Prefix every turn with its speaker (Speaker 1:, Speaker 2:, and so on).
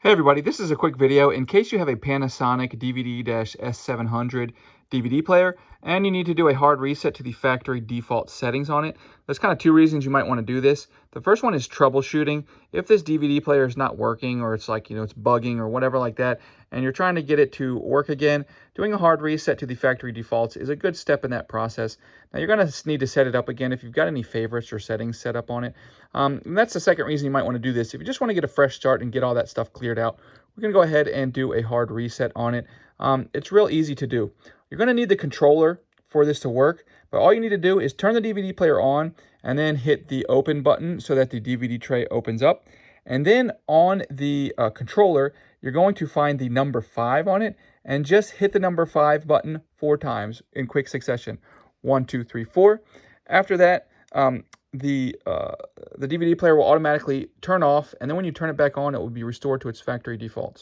Speaker 1: Hey everybody, this is a quick video in case you have a Panasonic DVD-S700 DVD player and you need to do a hard reset to the factory default settings on it. There's kind of two reasons you might want to do this. The first one is troubleshooting. If this DVD player is not working or it's like, it's bugging or whatever like that, and you're trying to get it to work again, doing a hard reset to the factory defaults is a good step in that process. Now you're going to need to set it up again if you've got any favorites or settings set up on it. And that's the second reason you might want to do this. If you just want to get a fresh start and get all that stuff cleared out, we're going to go ahead and do a hard reset on it. It's real easy to do. You're going to need the controller for this to work, but all you need to do is turn the DVD player on and then hit the open button so that the DVD tray opens up. And then on the controller, you're going to find the number 5 on it and just hit the number 5 button 4 times in quick succession. 1, 2, 3, 4. After that, the DVD player will automatically turn off, and then when you turn it back on, it will be restored to its factory defaults.